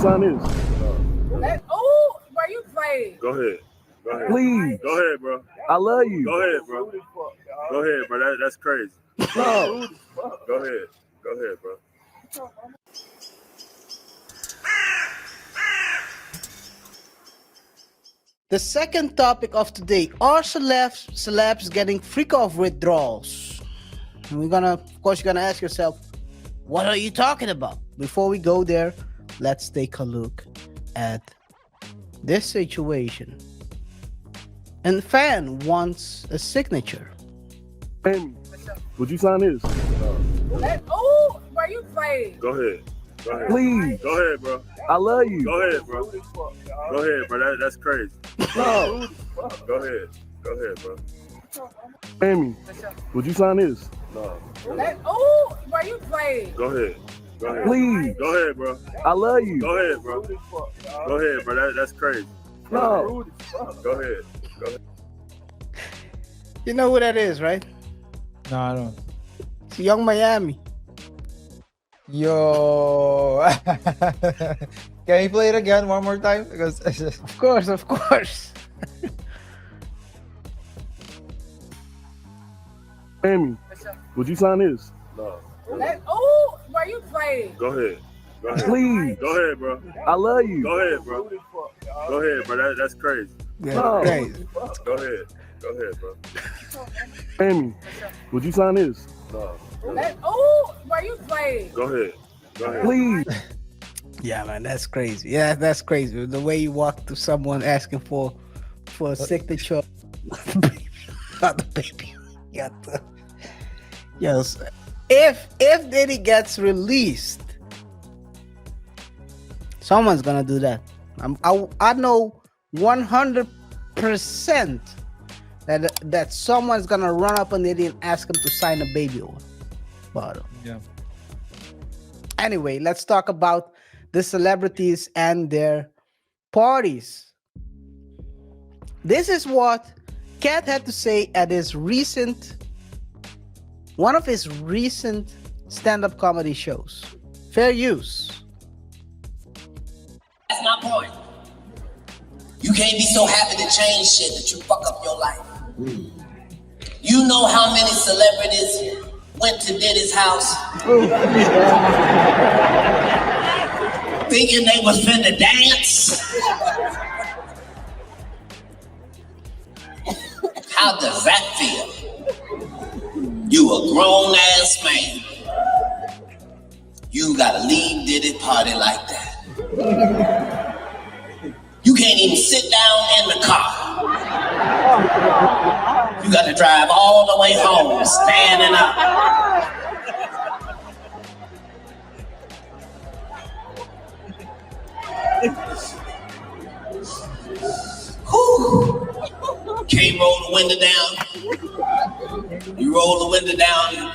sign this? Oh, bro, you playing? Go ahead. Go ahead. Please. Go ahead, bro. I love you. Go ahead, bro. Go ahead, bro. That's crazy. No. Go ahead. Go ahead, bro. The second topic of today, are celebs getting freak off withdrawals? And of course, you're gonna ask yourself, what are you talking about? Before we go there, let's take a look at this situation. And the fan wants a signature. Amy, would you sign this? Oh, bro, you playing? Go ahead. Go ahead. Please. Go ahead, bro. I love you. Go ahead, bro. Go ahead, bro. That's crazy. No. Go ahead. Go ahead, bro. Amy, would you sign this? Oh, bro, you playing? Go ahead. Go ahead. Please. Go ahead, bro. I love you. Go ahead, bro. Go ahead, bro. That's crazy. No. Go ahead. Go ahead. You know who that is, right? No, I don't. It's Young Miami. Yo. Can you play it again one more time? Because Of course. Amy, would you sign this? Oh, bro, you playing? Go ahead. Go ahead. Please. Go ahead, bro. I love you. Go ahead, bro. Go ahead, bro. That's crazy. No. Crazy. Go ahead. Go ahead, bro. Amy, would you sign this? Oh, bro, you playing? Go ahead. Go ahead. Please. Yeah, man, that's crazy. Yeah, that's crazy. The way you walk to someone asking for a signature, not the baby. Yeah, yes. If Diddy gets released, someone's gonna do that. I know 100% that someone's gonna run up on Diddy and ask him to sign a baby oil. But yeah. Anyway, let's talk about the celebrities and their parties. This is what Katt had to say at one of his recent stand-up comedy shows. Fair use. That's my point. You can't be so happy to change shit that you fuck up your life. You know how many celebrities went to Diddy's house thinking they was finna dance? How does that feel? You a grown ass man. You gotta leave Diddy party like that. You can't even sit down in the car. You got to drive all the way home, standing up. Whew. Can't roll the window down. You roll the window down,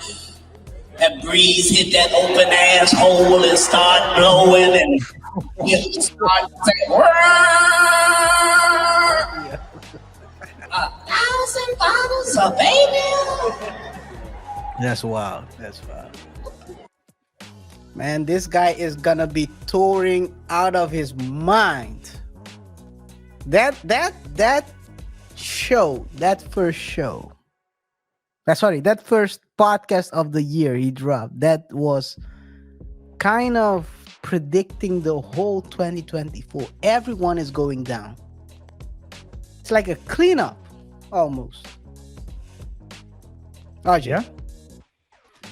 that breeze hit that open asshole and start blowing and you start saying, 1,000 bottles of baby. That's wild. Man, this guy is gonna be touring out of his mind. That first podcast of the year he dropped, that was kind of predicting the whole 2024. Everyone is going down. It's like a cleanup, almost. Yeah.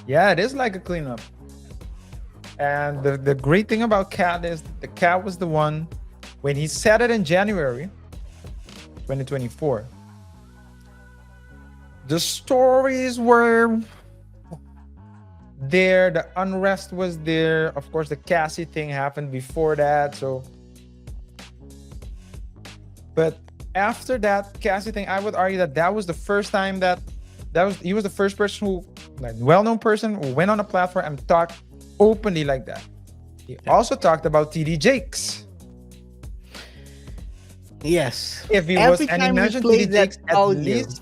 Yeah, it is like a cleanup. And the great thing about Katt is the Katt was the one, when he said it in January 2024, the stories were there, the unrest was there. Of course, the Cassie thing happened before that. So, but after that Cassie thing, I would argue that was the first time he was the first person who, like, well-known person who went on a platform and talked openly like that. He also talked about TD Jakes. Yes. If he Every was, and he time mentioned plays TD that Jakes at audio. least.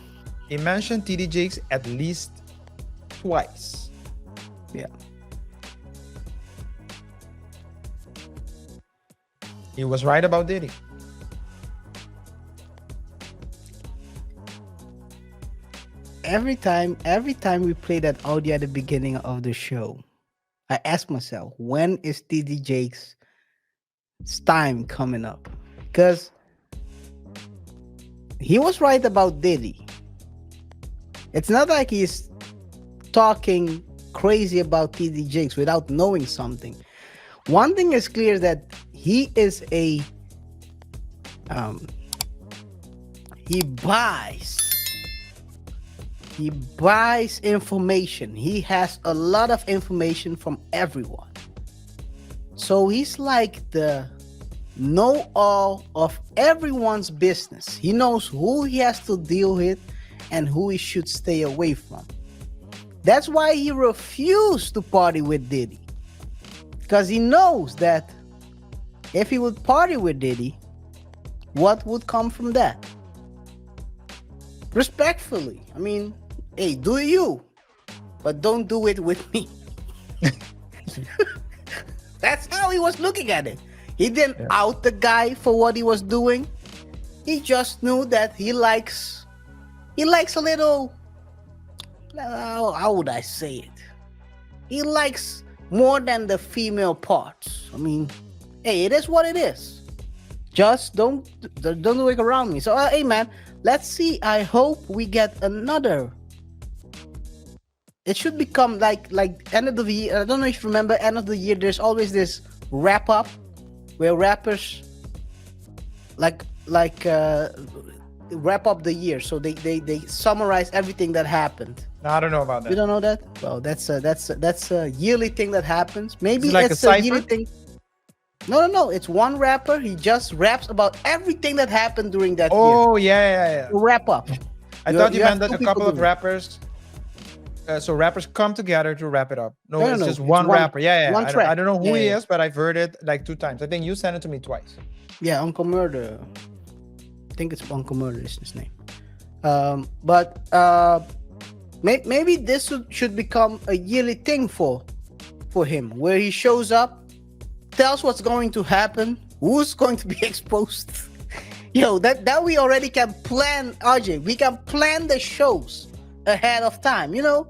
He mentioned TD Jakes at least twice. Yeah. He was right about Diddy. Every time we play that audio at the beginning of the show, I ask myself, when is TD Jake's time coming up? Because he was right about Diddy. It's not like he's talking crazy about TD Jakes without knowing something. One thing is clear, that he is he buys information. He has a lot of information from everyone. So he's like the know-all of everyone's business. He knows who he has to deal with and who he should stay away from. That's why he refused to party with Diddy. Because he knows that if he would party with Diddy, what would come from that? Respectfully. I mean, hey, do you, but don't do it with me. That's how he was looking at it. He didn't out the guy for what he was doing. He just knew that he likes a little, how would I say it? He likes more than the female parts. I mean, hey, it is what it is. Just don't do it around me. So, hey, man, let's see. I hope we get another. It should become like end of the year. I don't know if you remember, end of the year, there's always this wrap up where rappers wrap up the year. So they summarize everything that happened. No, I don't know about that. You don't know that? Well, that's a yearly thing that happens. Maybe like it's a a yearly cipher? thing. No. It's one rapper. He just raps about everything that happened during that year. Oh, yeah. Wrap up. I thought you have meant that two a couple people of doing it. rappers. So rappers come together to wrap it up. No, No, it's no, just it's one one- rapper. Yeah. one I track. don't know who he Yeah. is, but I've heard it like 2 times. I think you sent it to me twice. Yeah, Uncle Murder. I think it's Uncle Murder is his name. But maybe this should become a yearly thing for him, where he shows up, tells what's going to happen, who's going to be exposed. Yo, that we already can plan, RJ. We can plan the shows ahead of time. Yeah.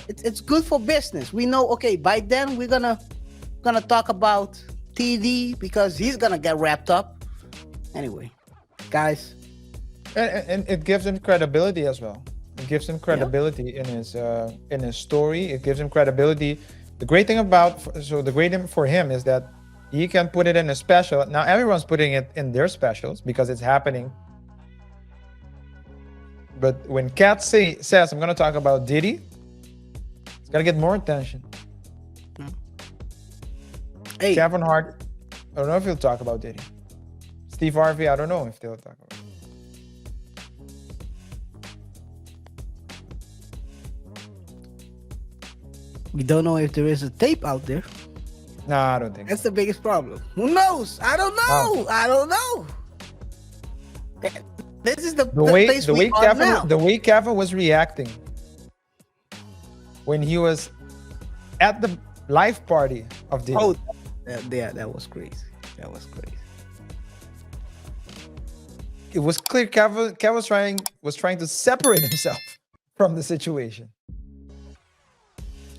It's good for business. We know, okay, by then we're gonna talk about TD because he's gonna get wrapped up. Anyway, guys. And it gives him credibility as well. It gives him credibility in his story. It gives him credibility. The great thing for him is that he can put it in a special. Now everyone's putting it in their specials because it's happening. But when Katt says, I'm going to talk about Diddy, it's going to get more attention. Hey, Kevin Hart, I don't know if he'll talk about Diddy. Steve Harvey, I don't know if they'll talk about it. we don't know if there is a tape out there. No, I don't think so. That's the biggest problem. Who knows? I don't know. I don't know. This is the place we are now. The way Kevin was reacting when he was at the live party of Diddy. Oh, that was crazy. That was crazy. It was clear Kevin was trying to separate himself from the situation.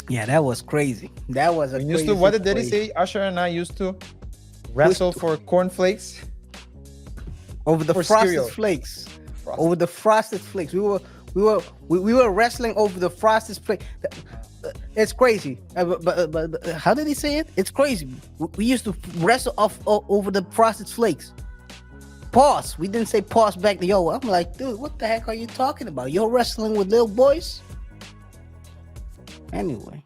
Yeah, that was crazy. That was a We crazy used to, what did Diddy situation. say? Usher and I used to wrestle for cornflakes. Over the for frosted cereal. flakes. Frosted. Over the frosted flakes. We were wrestling over the frosted flakes. It's crazy. But how did he say it? It's crazy. We used to wrestle over the frosted flakes. Pause. We didn't say pause back. Yo, I'm like, dude, what the heck are you talking about? You're wrestling with little boys? Anyway,